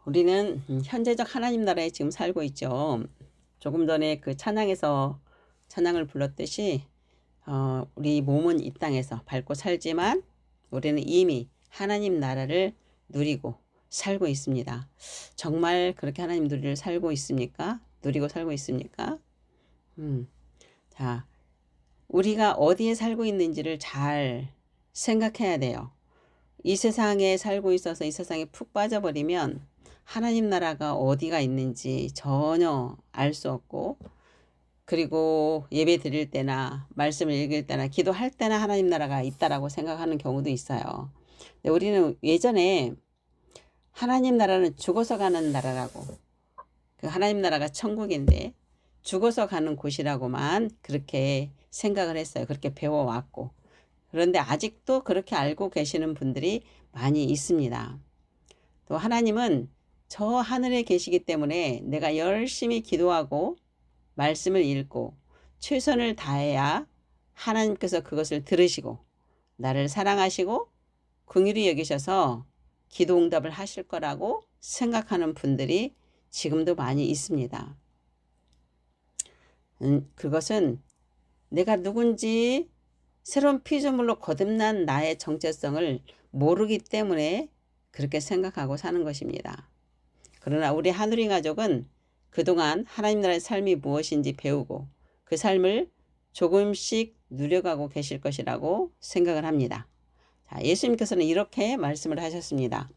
우리는 현재적 하나님 나라에 지금 살고 있죠. 조금 전에 그 찬양에서 찬양을 불렀듯이 우리 몸은 이 땅에서 밟고 살지만 우리는 이미 하나님 나라를 누리고 살고 있습니다. 정말 그렇게 하나님 누리를 살고 있습니까? 누리고 살고 있습니까? 자, 우리가 어디에 살고 있는지를 잘 생각해야 돼요. 이 세상에 살고 있어서 이 세상에 푹 빠져버리면 하나님 나라가 어디가 있는지 전혀 알 수 없고, 그리고 예배 드릴 때나 말씀을 읽을 때나 기도할 때나 하나님 나라가 있다라고 생각하는 경우도 있어요. 근데 우리는 예전에 하나님 나라는 죽어서 가는 나라라고, 그 하나님 나라가 천국인데 죽어서 가는 곳이라고만 그렇게 생각을 했어요. 그렇게 배워왔고. 그런데 아직도 그렇게 알고 계시는 분들이 많이 있습니다. 또 하나님은 저 하늘에 계시기 때문에 내가 열심히 기도하고 말씀을 읽고 최선을 다해야 하나님께서 그것을 들으시고 나를 사랑하시고 긍휼히 여기셔서 기도 응답을 하실 거라고 생각하는 분들이 지금도 많이 있습니다. 그것은 내가 누군지 새로운 피조물로 거듭난 나의 정체성을 모르기 때문에 그렇게 생각하고 사는 것입니다. 그러나 우리 하누리 가족은 그동안 하나님 나라의 삶이 무엇인지 배우고 그 삶을 조금씩 누려가고 계실 것이라고 생각을 합니다. 자, 예수님께서는 이렇게 말씀을 하셨습니다.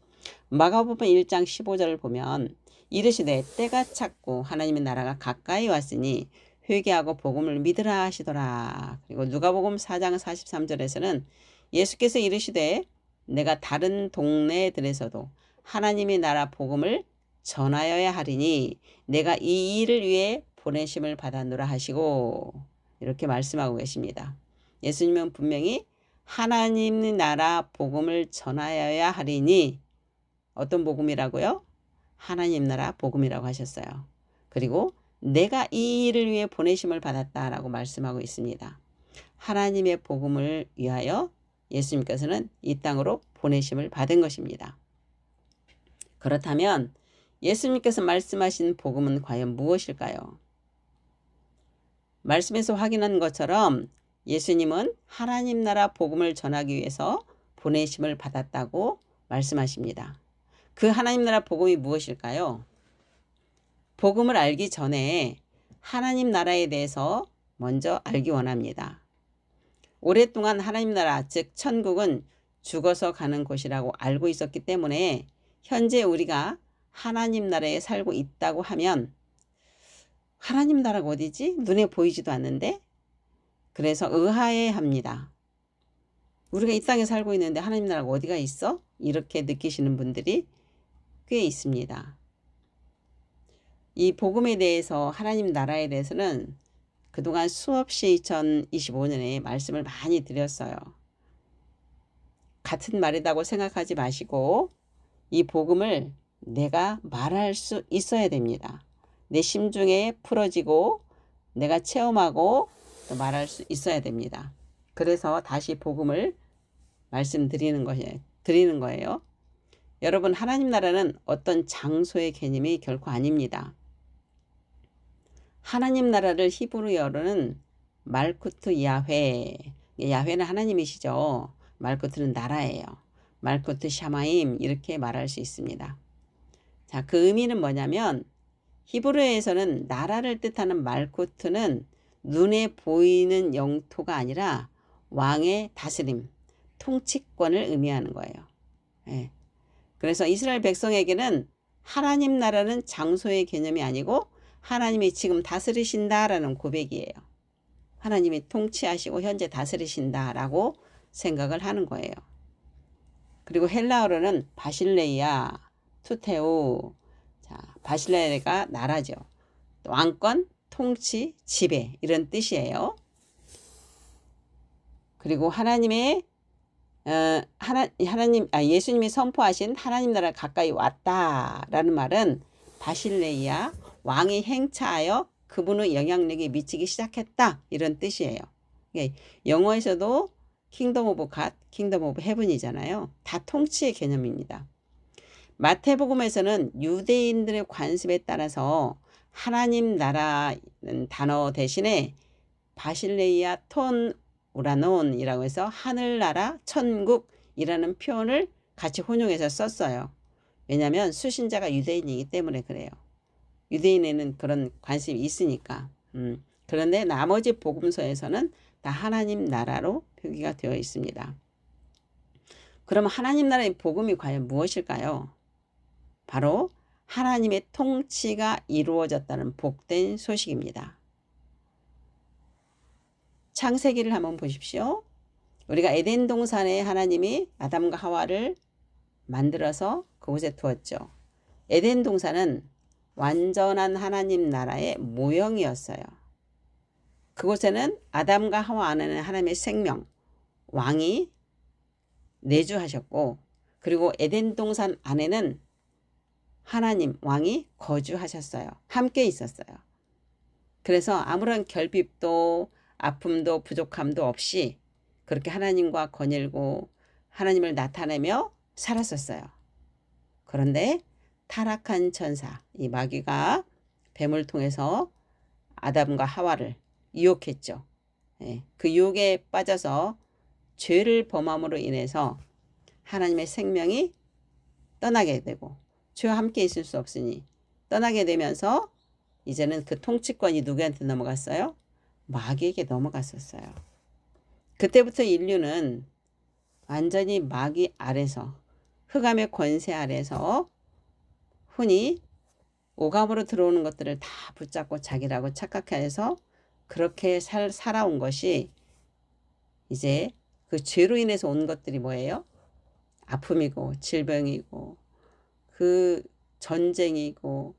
마가복음 1장 15절을 보면 이르시되 때가 찼고 하나님의 나라가 가까이 왔으니 회개하고 복음을 믿으라 하시더라. 그리고 누가복음 4장 43절에서는 예수께서 이르시되 내가 다른 동네들에서도 하나님의 나라 복음을 전하여야 하리니 내가 이 일을 위해 보내심을 받았노라 하시고 이렇게 말씀하고 계십니다. 예수님은 분명히 하나님 나라 복음을 전하여야 하리니 어떤 복음이라고요? 하나님 나라 복음이라고 하셨어요. 그리고 내가 이 일을 위해 보내심을 받았다라고 말씀하고 있습니다. 하나님의 복음을 위하여 예수님께서는 이 땅으로 보내심을 받은 것입니다. 그렇다면 예수님께서 말씀하신 복음은 과연 무엇일까요? 말씀에서 확인한 것처럼 예수님은 하나님 나라 복음을 전하기 위해서 보내심을 받았다고 말씀하십니다. 그 하나님 나라 복음이 무엇일까요? 복음을 알기 전에 하나님 나라에 대해서 먼저 알기 원합니다. 오랫동안 하나님 나라, 즉 천국은 죽어서 가는 곳이라고 알고 있었기 때문에 현재 우리가 하나님 나라에 살고 있다고 하면 하나님 나라가 어디지? 눈에 보이지도 않는데? 그래서 의아해합니다. 우리가 이 땅에 살고 있는데 하나님 나라가 어디가 있어? 이렇게 느끼시는 분들이 꽤 있습니다. 이 복음에 대해서 하나님 나라에 대해서는 그동안 수없이 2025년에 말씀을 많이 드렸어요. 같은 말이라고 생각하지 마시고 이 복음을 내가 말할 수 있어야 됩니다. 내 심중에 풀어지고 내가 체험하고 또 말할 수 있어야 됩니다. 그래서 다시 복음을 말씀드리는 거예요. 여러분, 하나님 나라는 어떤 장소의 개념이 결코 아닙니다. 하나님 나라를 히브리어로는 말쿠트 야훼, 야훼는 하나님이시죠. 말쿠트는 나라예요. 말쿠트 샤마임 이렇게 말할 수 있습니다. 자, 그 의미는 뭐냐면 히브리어에서는 나라를 뜻하는 말쿠트는 눈에 보이는 영토가 아니라 왕의 다스림, 통치권을 의미하는 거예요. 예. 그래서 이스라엘 백성에게는 하나님 나라는 장소의 개념이 아니고 하나님이 지금 다스리신다라는 고백이에요. 하나님이 통치하시고 현재 다스리신다라고 생각을 하는 거예요. 그리고 헬라어로는 바실레이아, 투테오, 자, 바실레이가 나라죠. 왕권, 통치, 지배 이런 뜻이에요. 그리고 예수님이 선포하신 하나님 나라가 가까이 왔다라는 말은 바실레이아 왕이 행차하여 그분의 영향력이 미치기 시작했다 이런 뜻이에요. 영어에서도 킹덤 오브 갓, 킹덤 오브 헤븐이잖아요. 다 통치의 개념입니다. 마태복음에서는 유대인들의 관습에 따라서 하나님 나라는 단어 대신에 바실레이아 톤 우라논이라고 해서 하늘나라 천국이라는 표현을 같이 혼용해서 썼어요. 왜냐하면 수신자가 유대인이기 때문에 그래요. 유대인에는 그런 관심이 있으니까. 그런데 나머지 복음서에서는 다 하나님 나라로 표기가 되어 있습니다. 그럼 하나님 나라의 복음이 과연 무엇일까요? 바로 하나님의 통치가 이루어졌다는 복된 소식입니다. 창세기를 한번 보십시오. 우리가 에덴 동산에 하나님이 아담과 하와를 만들어서 그곳에 두었죠. 에덴 동산은 완전한 하나님 나라의 모형이었어요. 그곳에는 아담과 하와 안에는 하나님의 생명, 왕이 내주하셨고, 그리고 에덴 동산 안에는 하나님, 왕이 거주하셨어요. 함께 있었어요. 그래서 아무런 결핍도 아픔도 부족함도 없이 그렇게 하나님과 거닐고 하나님을 나타내며 살았었어요. 그런데 타락한 천사, 이 마귀가 뱀을 통해서 아담과 하와를 유혹했죠. 그 유혹에 빠져서 죄를 범함으로 인해서 하나님의 생명이 떠나게 되고 죄와 함께 있을 수 없으니 떠나게 되면서 이제는 그 통치권이 누구한테 넘어갔어요? 마귀에게 넘어갔었어요. 그때부터 인류는 완전히 마귀 아래서 흑암의 권세 아래서 흔히 오감으로 들어오는 것들을 다 붙잡고 자기라고 착각해서 그렇게 살아온 것이 이제 그 죄로 인해서 온 것들이 뭐예요? 아픔이고 질병이고 그 전쟁이고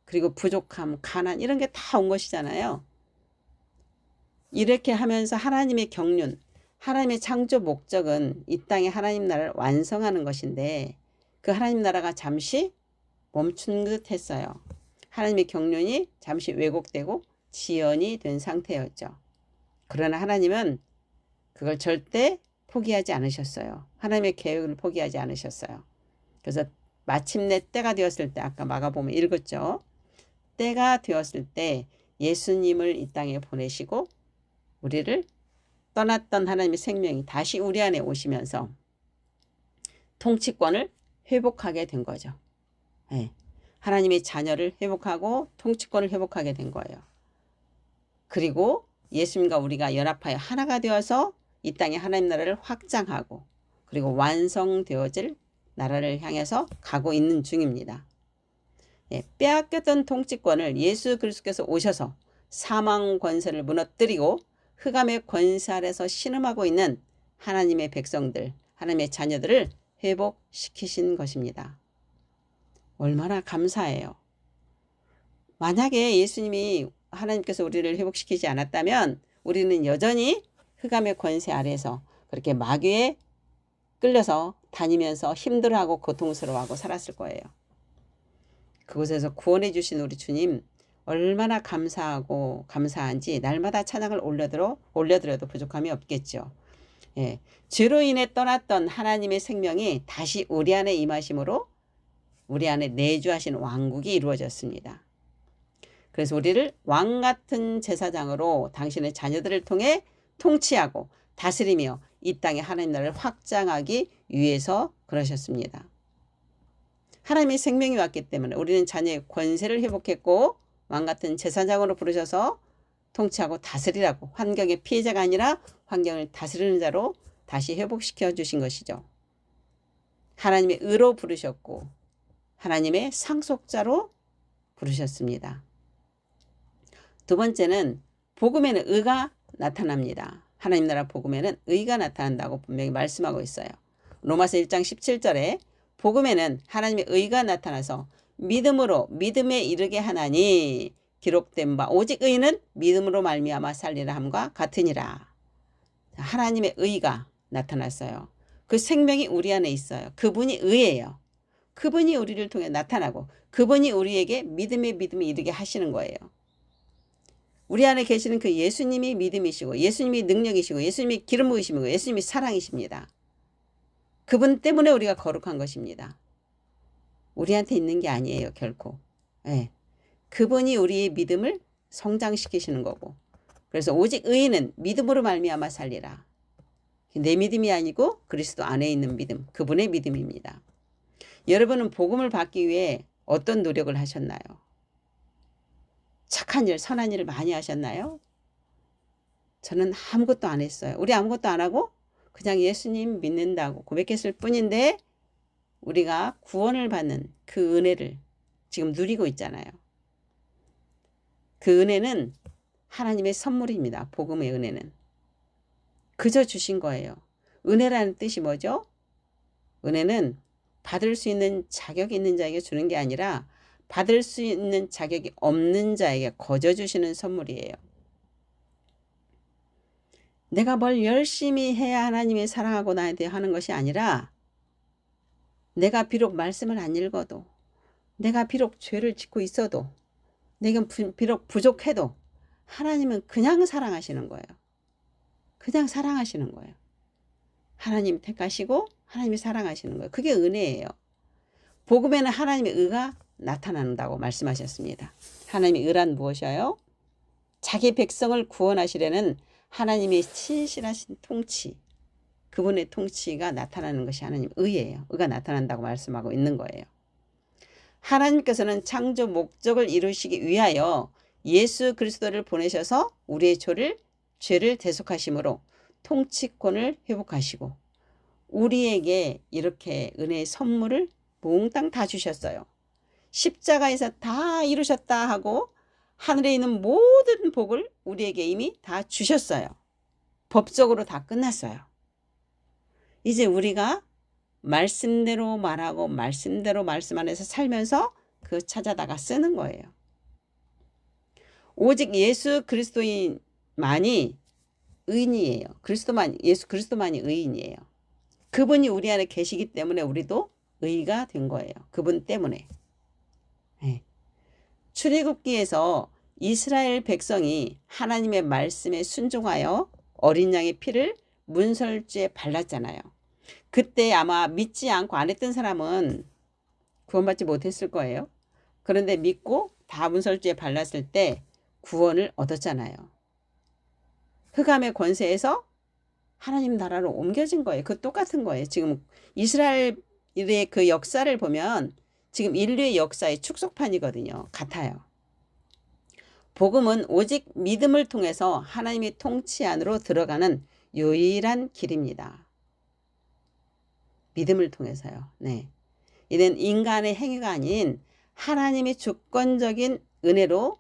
그리고 부족함, 가난 이런 게 다 온 것이잖아요. 이렇게 하면서 하나님의 경륜, 하나님의 창조 목적은 이 땅에 하나님 나라를 완성하는 것인데 그 하나님 나라가 잠시 멈춘 듯 했어요. 하나님의 경륜이 잠시 왜곡되고 지연이 된 상태였죠. 그러나 하나님은 그걸 절대 포기하지 않으셨어요. 하나님의 계획을 포기하지 않으셨어요. 그래서 마침내 때가 되었을 때 아까 마가복음에 읽었죠. 때가 되었을 때 예수님을 이 땅에 보내시고 우리를 떠났던 하나님의 생명이 다시 우리 안에 오시면서 통치권을 회복하게 된 거죠. 하나님의 자녀를 회복하고 통치권을 회복하게 된 거예요. 그리고 예수님과 우리가 연합하여 하나가 되어서 이 땅에 하나님 나라를 확장하고 그리고 완성되어질 나라를 향해서 가고 있는 중입니다. 빼앗겼던 통치권을 예수 그리스도께서 오셔서 사망 권세를 무너뜨리고 흑암의 권세 아래서 신음하고 있는 하나님의 백성들, 하나님의 자녀들을 회복시키신 것입니다. 얼마나 감사해요. 만약에 예수님이 하나님께서 우리를 회복시키지 않았다면 우리는 여전히 흑암의 권세 아래에서 그렇게 마귀에 끌려서 다니면서 힘들어하고 고통스러워하고 살았을 거예요. 그곳에서 구원해 주신 우리 주님 얼마나 감사하고 감사한지 날마다 찬양을 올려드려도 부족함이 없겠죠. 죄로 인해 떠났던 하나님의 생명이 다시 우리 안에 임하심으로 우리 안에 내주하신 왕국이 이루어졌습니다. 그래서 우리를 왕 같은 제사장으로 당신의 자녀들을 통해 통치하고 다스리며 이 땅에 하나님 나라를 확장하기 위해서 그러셨습니다. 하나님의 생명이 왔기 때문에 우리는 자녀의 권세를 회복했고 왕 같은 제사장으로 부르셔서 통치하고 다스리라고 환경의 피해자가 아니라 환경을 다스리는 자로 다시 회복시켜 주신 것이죠. 하나님의 의로 부르셨고 하나님의 상속자로 부르셨습니다. 두 번째는 복음에는 의가 나타납니다. 하나님 나라 복음에는 의가 나타난다고 분명히 말씀하고 있어요. 로마서 1장 17절에 복음에는 하나님의 의가 나타나서 믿음으로 믿음에 이르게 하나니 기록된 바 오직 의는 믿음으로 말미암아 살리라 함과 같으니라. 하나님의 의가 나타났어요. 그 생명이 우리 안에 있어요. 그분이 의예요. 그분이 우리를 통해 나타나고 그분이 우리에게 믿음에 이르게 하시는 거예요. 우리 안에 계시는 그 예수님이 믿음이시고 예수님이 능력이시고 예수님이 기름 부으심이고 예수님이 사랑이십니다. 그분 때문에 우리가 거룩한 것입니다. 우리한테 있는 게 아니에요, 결코. 예. 그분이 우리의 믿음을 성장시키시는 거고. 그래서 오직 의인은 믿음으로 말미암아 살리라. 내 믿음이 아니고 그리스도 안에 있는 믿음, 그분의 믿음입니다. 여러분은 복음을 받기 위해 어떤 노력을 하셨나요? 착한 일, 선한 일을 많이 하셨나요? 저는 아무것도 안 했어요. 우리 아무것도 안 하고 그냥 예수님 믿는다고 고백했을 뿐인데 우리가 구원을 받는 그 은혜를 지금 누리고 있잖아요. 그 은혜는 하나님의 선물입니다. 복음의 은혜는. 그저 주신 거예요. 은혜라는 뜻이 뭐죠? 은혜는 받을 수 있는 자격이 있는 자에게 주는 게 아니라 받을 수 있는 자격이 없는 자에게 거저 주시는 선물이에요. 내가 뭘 열심히 해야 하나님이 사랑하고 나한테 하는 것이 아니라 내가 비록 말씀을 안 읽어도 내가 비록 죄를 짓고 있어도 내가 비록 부족해도 하나님은 그냥 사랑하시는 거예요. 그냥 사랑하시는 거예요. 하나님 택하시고 하나님이 사랑하시는 거예요. 그게 은혜예요. 복음에는 하나님의 의가 나타난다고 말씀하셨습니다. 하나님의 의란 무엇이에요? 자기 백성을 구원하시려는 하나님의 신실하신 통치, 그분의 통치가 나타나는 것이 하나님의 의예요. 의가 나타난다고 말씀하고 있는 거예요. 하나님께서는 창조 목적을 이루시기 위하여 예수 그리스도를 보내셔서 우리의 죄를 대속하심으로 통치권을 회복하시고 우리에게 이렇게 은혜의 선물을 몽땅 다 주셨어요. 십자가에서 다 이루셨다 하고 하늘에 있는 모든 복을 우리에게 이미 다 주셨어요. 법적으로 다 끝났어요. 이제 우리가 말씀대로 말하고 말씀대로 말씀 안에서 살면서 그 찾아다가 쓰는 거예요. 오직 예수 그리스도만이 의인이에요. 예수 그리스도만이 의인이에요. 그분이 우리 안에 계시기 때문에 우리도 의가 된 거예요. 그분 때문에. 네. 출애굽기에서 이스라엘 백성이 하나님의 말씀에 순종하여 어린 양의 피를 문설주에 발랐잖아요. 그때 아마 믿지 않고 안 했던 사람은 구원받지 못했을 거예요. 그런데 믿고 다 문설주에 발랐을 때 구원을 얻었잖아요. 흑암의 권세에서 하나님 나라로 옮겨진 거예요. 그 똑같은 거예요. 지금 이스라엘의 그 역사를 보면 지금 인류의 역사의 축소판이거든요. 같아요. 복음은 오직 믿음을 통해서 하나님의 통치 안으로 들어가는 유일한 길입니다. 믿음을 통해서요. 네. 이는 인간의 행위가 아닌 하나님의 주권적인 은혜로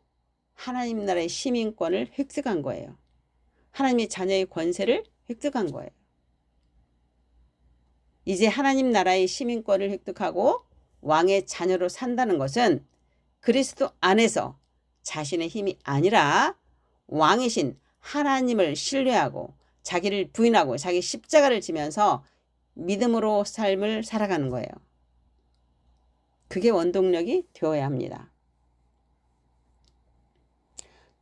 하나님 나라의 시민권을 획득한 거예요. 하나님의 자녀의 권세를 획득한 거예요. 이제 하나님 나라의 시민권을 획득하고 왕의 자녀로 산다는 것은 그리스도 안에서 자신의 힘이 아니라 왕이신 하나님을 신뢰하고 자기를 부인하고 자기 십자가를 지면서 믿음으로 삶을 살아가는 거예요. 그게 원동력이 되어야 합니다.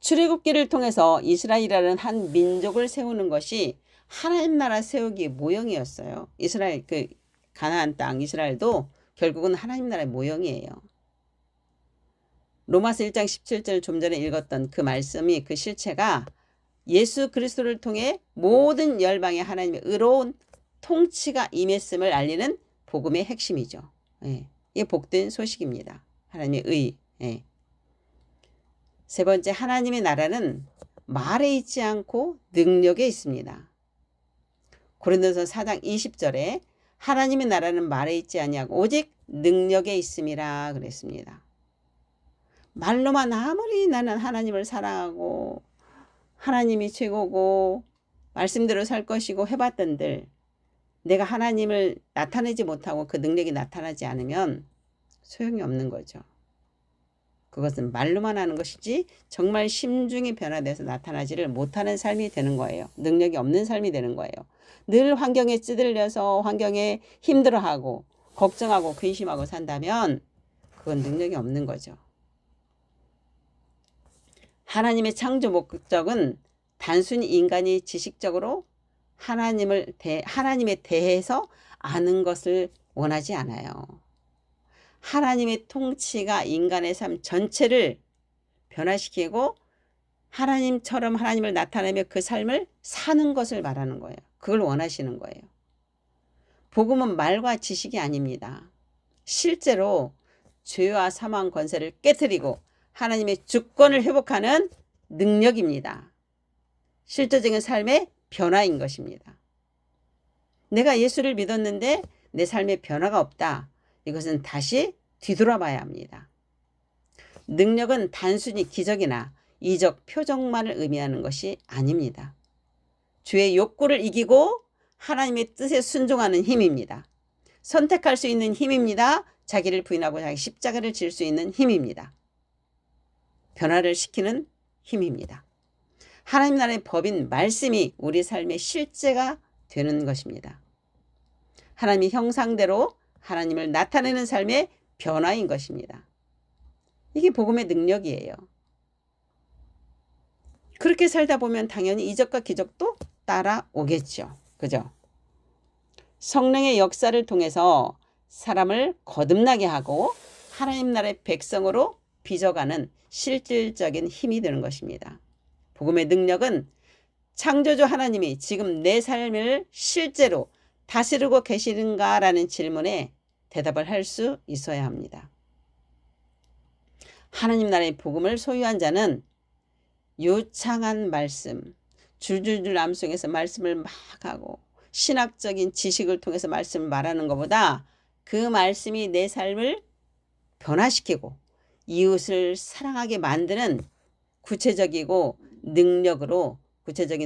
출애굽기를 통해서 이스라엘이라는 한 민족을 세우는 것이 하나님 나라 세우기의 모형이었어요. 이스라엘 그 가나안 땅 이스라엘도 결국은 하나님 나라의 모형이에요. 로마서 1장 17절 좀 전에 읽었던 그 말씀이 그 실체가 예수 그리스도를 통해 모든 열방의 하나님의 의로운 통치가 임했음을 알리는 복음의 핵심이죠. 예. 이게 복된 소식입니다. 하나님의 의. 예. 세 번째, 하나님의 나라는 말에 있지 않고 능력에 있습니다. 고린도서 4장 20절에 하나님의 나라는 말에 있지 아니하고 오직 능력에 있음이라 그랬습니다. 말로만 아무리 나는 하나님을 사랑하고 하나님이 최고고 말씀대로 살 것이고 해봤던들 내가 하나님을 나타내지 못하고 그 능력이 나타나지 않으면 소용이 없는 거죠. 그것은 말로만 하는 것이지 정말 심중이 변화돼서 나타나지를 못하는 삶이 되는 거예요. 능력이 없는 삶이 되는 거예요. 늘 환경에 찌들려서 환경에 힘들어하고 걱정하고 근심하고 산다면 그건 능력이 없는 거죠. 하나님의 창조 목적은 단순히 인간이 지식적으로 하나님에 대해서 아는 것을 원하지 않아요. 하나님의 통치가 인간의 삶 전체를 변화시키고 하나님처럼 하나님을 나타내며 그 삶을 사는 것을 말하는 거예요. 그걸 원하시는 거예요. 복음은 말과 지식이 아닙니다. 실제로 죄와 사망 권세를 깨뜨리고 하나님의 주권을 회복하는 능력입니다. 실제적인 삶의 변화인 것입니다. 내가 예수를 믿었는데 내 삶에 변화가 없다. 이것은 다시 뒤돌아봐야 합니다. 능력은 단순히 기적이나 이적 표적만을 의미하는 것이 아닙니다. 죄의 욕구를 이기고 하나님의 뜻에 순종하는 힘입니다. 선택할 수 있는 힘입니다. 자기를 부인하고 자기 십자가를 질 수 있는 힘입니다. 변화를 시키는 힘입니다. 하나님 나라의 법인 말씀이 우리 삶의 실제가 되는 것입니다. 하나님의 형상대로 하나님을 나타내는 삶의 변화인 것입니다. 이게 복음의 능력이에요. 그렇게 살다 보면 당연히 이적과 기적도 따라오겠죠. 그죠? 성령의 역사를 통해서 사람을 거듭나게 하고 하나님 나라의 백성으로 빚어가는 실질적인 힘이 되는 것입니다. 복음의 능력은 창조주 하나님이 지금 내 삶을 실제로 다스리고 계시는가라는 질문에 대답을 할 수 있어야 합니다. 하나님 나라의 복음을 소유한 자는 유창한 말씀, 줄줄줄 암송해서 말씀을 막 하고 신학적인 지식을 통해서 말씀을 말하는 것보다 그 말씀이 내 삶을 변화시키고 이웃을 사랑하게 만드는 구체적인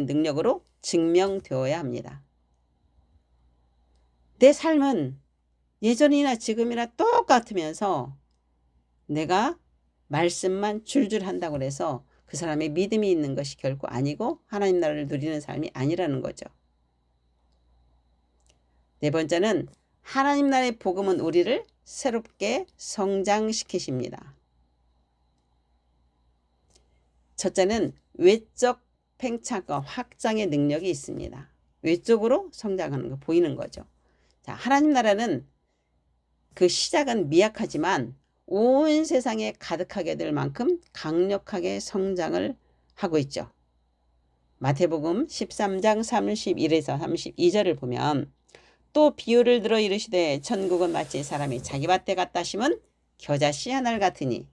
능력으로 증명되어야 합니다. 내 삶은 예전이나 지금이나 똑같으면서 내가 말씀만 줄줄 한다고 해서 그 사람의 믿음이 있는 것이 결코 아니고 하나님 나라를 누리는 삶이 아니라는 거죠. 네 번째는 하나님 나라의 복음은 우리를 새롭게 성장시키십니다. 첫째는 외적 팽창과 확장의 능력이 있습니다. 외적으로 성장하는 거 보이는 거죠. 자, 하나님 나라는 그 시작은 미약하지만 온 세상에 가득하게 될 만큼 강력하게 성장을 하고 있죠. 마태복음 13장 31에서 32절을 보면 또 비유를 들어 이르시되 천국은 마치 사람이 자기 밭에 갖다 심은 겨자씨 한 알 같으니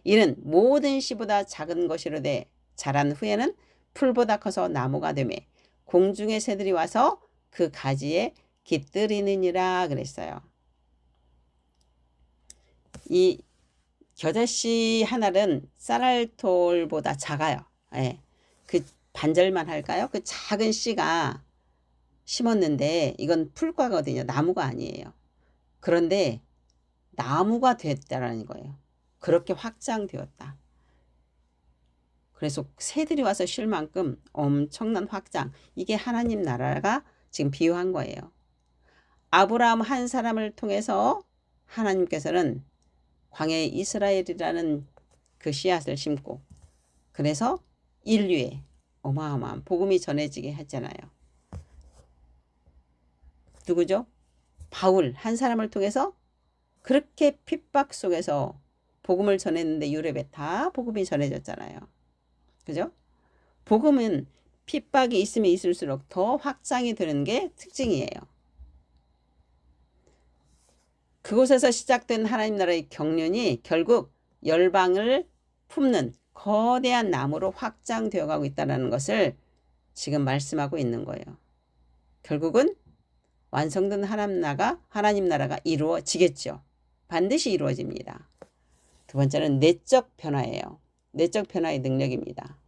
이는 모든 씨보다 작은 것이로되 자란 후에는 풀보다 커서 나무가 되매 공중의 새들이 와서 그 가지에 깃들이느니라 그랬어요. 이 겨자씨 한 알은 쌀알톨보다 작아요. 예. 그 반절만 할까요? 그 작은 씨가 심었는데 이건 풀과거든요. 나무가 아니에요. 그런데 나무가 됐다라는 거예요. 그렇게 확장되었다. 그래서 새들이 와서 쉴 만큼 엄청난 확장. 이게 하나님 나라가 지금 비유한 거예요. 아브라함 한 사람을 통해서 하나님께서는 광야의 이스라엘이라는 그 씨앗을 심고 그래서 인류에 어마어마한 복음이 전해지게 했잖아요. 누구죠? 바울 한 사람을 통해서 그렇게 핍박 속에서 복음을 전했는데 유럽에 다 복음이 전해졌잖아요. 그죠? 복음은 핍박이 있으면 있을수록 더 확장이 되는 게 특징이에요. 그곳에서 시작된 하나님 나라의 경륜이 결국 열방을 품는 거대한 나무로 확장되어 가고 있다는 것을 지금 말씀하고 있는 거예요. 결국은 완성된 하나님 나라가 이루어지겠죠. 반드시 이루어집니다. 두 번째는 내적 변화예요. 내적 변화의 능력입니다.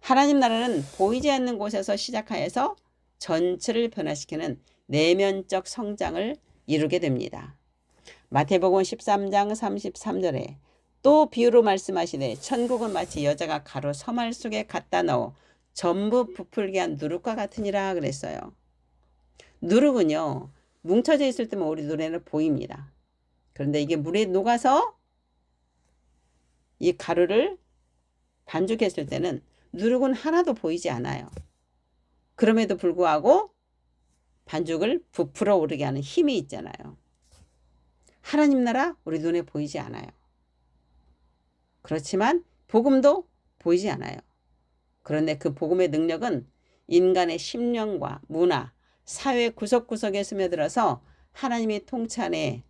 하나님 나라는 보이지 않는 곳에서 시작하여서 전체를 변화시키는 내면적 성장을 이루게 됩니다. 마태복음 13장 33절에 또 비유로 말씀하시되 천국은 마치 여자가 가루 서말 속에 갖다 넣어 전부 부풀게 한 누룩과 같으니라 그랬어요. 누룩은요 뭉쳐져 있을 때만 우리 눈에는 보입니다. 그런데 이게 물에 녹아서 이 가루를 반죽했을 때는 누룩은 하나도 보이지 않아요. 그럼에도 불구하고 반죽을 부풀어 오르게 하는 힘이 있잖아요. 하나님 나라 우리 눈에 보이지 않아요. 그렇지만 복음도 보이지 않아요. 그런데 그 복음의 능력은 인간의 심령과 문화, 사회 구석구석에 스며들어서 하나님의 통치 안에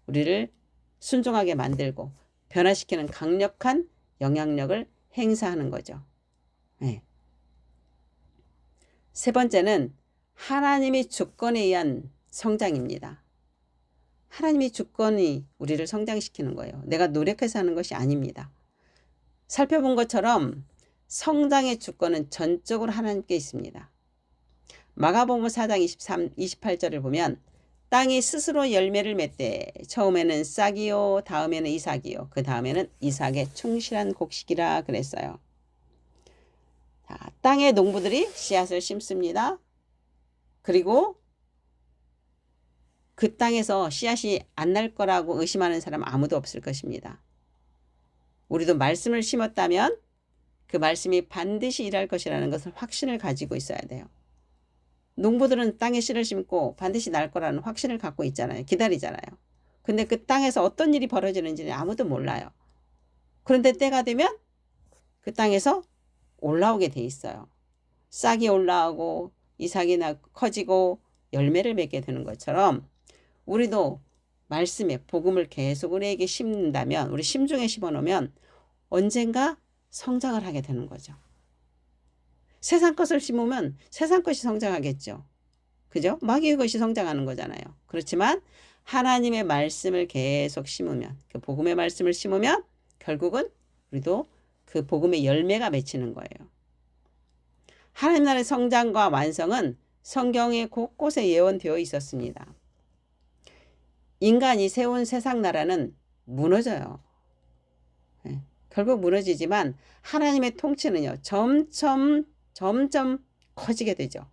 우리를 순종하게 만들고 변화시키는 강력한 영향력을 행사하는 거죠. 네. 세 번째는 하나님의 주권에 의한 성장입니다. 하나님의 주권이 우리를 성장시키는 거예요. 내가 노력해서 하는 것이 아닙니다. 살펴본 것처럼 성장의 주권은 전적으로 하나님께 있습니다. 마가복음 4장 28절을 보면 땅이 스스로 열매를 맺되 처음에는 싹이요 다음에는 이삭이요 그 다음에는 이삭의 충실한 곡식이라 그랬어요. 자, 땅의 농부들이 씨앗을 심습니다. 그리고 그 땅에서 씨앗이 안 날 거라고 의심하는 사람 아무도 없을 것입니다. 우리도 말씀을 심었다면 그 말씀이 반드시 일할 것이라는 것을 확신을 가지고 있어야 돼요. 농부들은 땅에 씨를 심고 반드시 날 거라는 확신을 갖고 있잖아요. 기다리잖아요. 근데 그 땅에서 어떤 일이 벌어지는지는 아무도 몰라요. 그런데 때가 되면 그 땅에서 올라오게 돼 있어요. 싹이 올라오고 이삭이 커지고 열매를 맺게 되는 것처럼 우리도 말씀에 복음을 계속 우리에게 심는다면 우리 심중에 심어놓으면 언젠가 성장을 하게 되는 거죠. 세상 것을 심으면 세상 것이 성장하겠죠. 그죠? 마귀의 것이 성장하는 거잖아요. 그렇지만 하나님의 말씀을 계속 심으면 그 복음의 말씀을 심으면 결국은 우리도 그 복음의 열매가 맺히는 거예요. 하나님 나라의 성장과 완성은 성경에 곳곳에 예언되어 있었습니다. 인간이 세운 세상 나라는 무너져요. 네. 결국 무너지지만 하나님의 통치는요. 점점 커지게 되죠.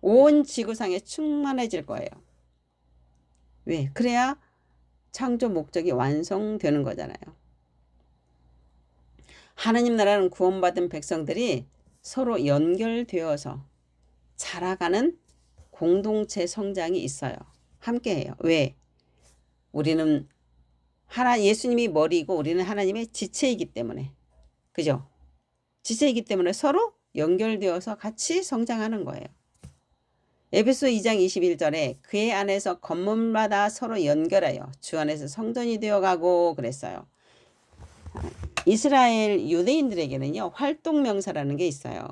온 지구상에 충만해질 거예요. 왜? 그래야 창조 목적이 완성되는 거잖아요. 하나님 나라는 구원받은 백성들이 서로 연결되어서 자라가는 공동체 성장이 있어요. 함께해요. 왜? 우리는 예수님이 머리이고 우리는 하나님의 지체이기 때문에. 그죠? 지체이기 때문에 서로 연결되어서 같이 성장하는 거예요. 에베소 2장 21절에 그의 안에서 건물마다 서로 연결하여 주 안에서 성전이 되어가고 그랬어요. 이스라엘 유대인들에게는요. 활동명사라는 게 있어요.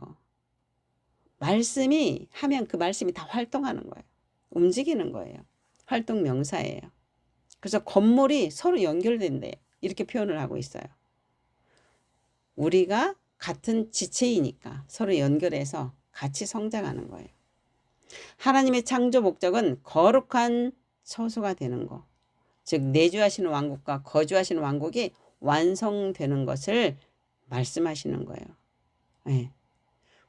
말씀이 하면 그 말씀이 다 활동하는 거예요. 움직이는 거예요. 활동명사예요. 그래서 건물이 서로 연결된대요. 이렇게 표현을 하고 있어요. 우리가 같은 지체이니까 서로 연결해서 같이 성장하는 거예요. 하나님의 창조 목적은 거룩한 처소가 되는 것, 즉 내주하시는 왕국과 거주하시는 왕국이 완성되는 것을 말씀하시는 거예요. 네.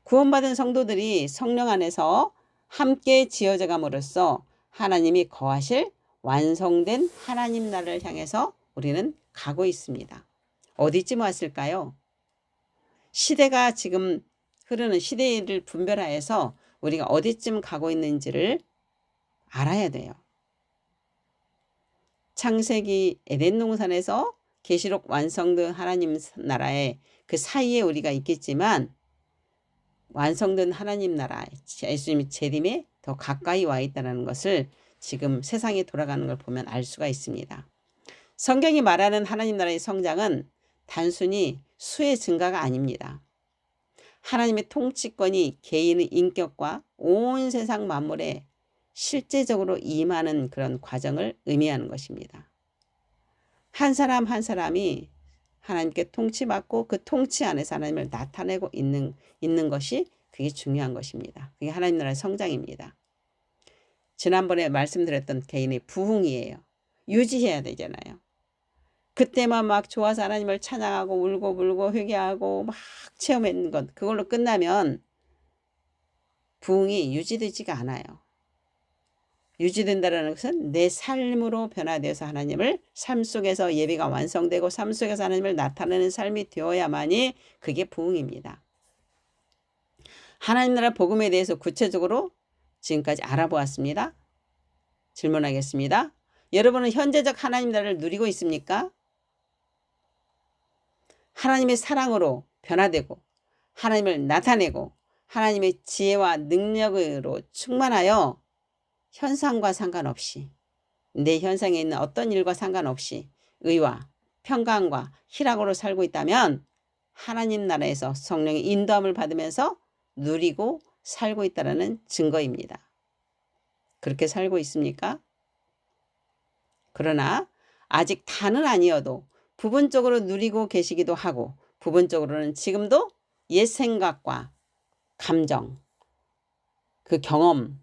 구원받은 성도들이 성령 안에서 함께 지어져 감으로써 하나님이 거하실 완성된 하나님 나라를 향해서 우리는 가고 있습니다. 어디쯤 왔을까요? 시대가 지금 흐르는 시대를 분별하여서 우리가 어디쯤 가고 있는지를 알아야 돼요. 창세기 에덴 동산에서 계시록 완성된 하나님 나라의 그 사이에 우리가 있겠지만 완성된 하나님 나라 예수님이 재림에 더 가까이 와 있다는 것을 지금 세상이 돌아가는 걸 보면 알 수가 있습니다. 성경이 말하는 하나님 나라의 성장은 단순히 수의 증가가 아닙니다. 하나님의 통치권이 개인의 인격과 온 세상 만물에 실제적으로 임하는 그런 과정을 의미하는 것입니다. 한 사람 한 사람이 하나님께 통치받고 그 통치 안에서 하나님을 나타내고 있는 것이 그게 중요한 것입니다. 그게 하나님 나라의 성장입니다. 지난번에 말씀드렸던 개인의 부흥이에요. 유지해야 되잖아요. 그때만 막 좋아서 하나님을 찬양하고 울고 불고 회개하고 막 체험했는 것 그걸로 끝나면 부흥이 유지되지가 않아요. 유지된다는 것은 내 삶으로 변화되어서 하나님을 삶 속에서 예배가 완성되고 삶 속에서 하나님을 나타내는 삶이 되어야만이 그게 부흥입니다. 하나님 나라 복음에 대해서 구체적으로 지금까지 알아보았습니다. 질문하겠습니다. 여러분은 현재적 하나님 나라를 누리고 있습니까? 하나님의 사랑으로 변화되고 하나님을 나타내고 하나님의 지혜와 능력으로 충만하여 현상과 상관없이 내 현상에 있는 어떤 일과 상관없이 의와 평강과 희락으로 살고 있다면 하나님 나라에서 성령의 인도함을 받으면서 누리고 살고 있다는 증거입니다. 그렇게 살고 있습니까? 그러나 아직 다는 아니어도 부분적으로 누리고 계시기도 하고 부분적으로는 지금도 옛 생각과 감정, 그 경험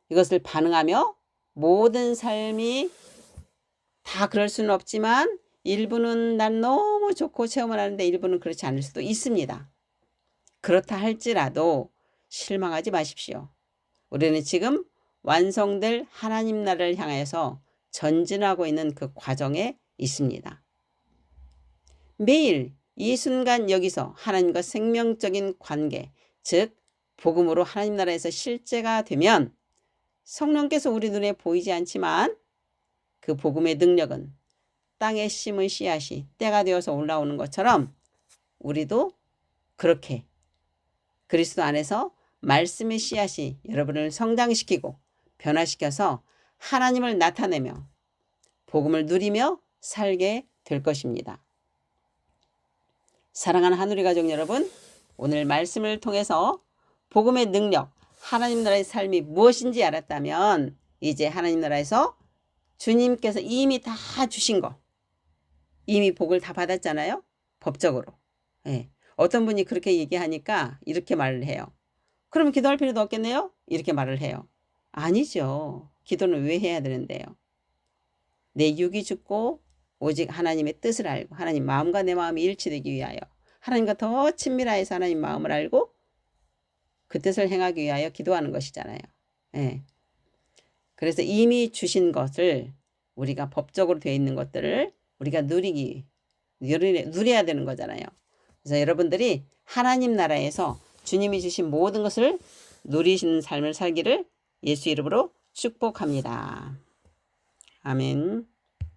이것을 반응하며 모든 삶이 다 그럴 수는 없지만 일부는 난 너무 좋고 체험을 하는데 일부는 그렇지 않을 수도 있습니다. 그렇다 할지라도 실망하지 마십시오. 우리는 지금 완성될 하나님 나라를 향해서 전진하고 있는 그 과정에 있습니다. 매일 이 순간 여기서 하나님과 생명적인 관계, 즉 복음으로 하나님 나라에서 실제가 되면 성령께서 우리 눈에 보이지 않지만 그 복음의 능력은 땅에 심은 씨앗이 때가 되어서 올라오는 것처럼 우리도 그렇게 그리스도 안에서 말씀의 씨앗이 여러분을 성장시키고 변화시켜서 하나님을 나타내며 복음을 누리며 살게 될 것입니다. 사랑하는 하누리 가족 여러분, 오늘 말씀을 통해서 복음의 능력, 하나님 나라의 삶이 무엇인지 알았다면 이제 하나님 나라에서 주님께서 이미 다 주신 거, 이미 복을 다 받았잖아요. 법적으로. 예. 어떤 분이 그렇게 얘기하니까 이렇게 말을 해요. 그럼 기도할 필요도 없겠네요? 이렇게 말을 해요. 아니죠. 기도는 왜 해야 되는데요? 내 육이 죽고 오직 하나님의 뜻을 알고 하나님 마음과 내 마음이 일치되기 위하여 하나님과 더 친밀하여서 하나님 마음을 알고 그 뜻을 행하기 위하여 기도하는 것이잖아요. 예. 그래서 이미 주신 것을 우리가 법적으로 되어 있는 것들을 우리가 누려야 되는 거잖아요. 그래서 여러분들이 하나님 나라에서 주님이 주신 모든 것을 누리시는 삶을 살기를 예수 이름으로 축복합니다. 아멘.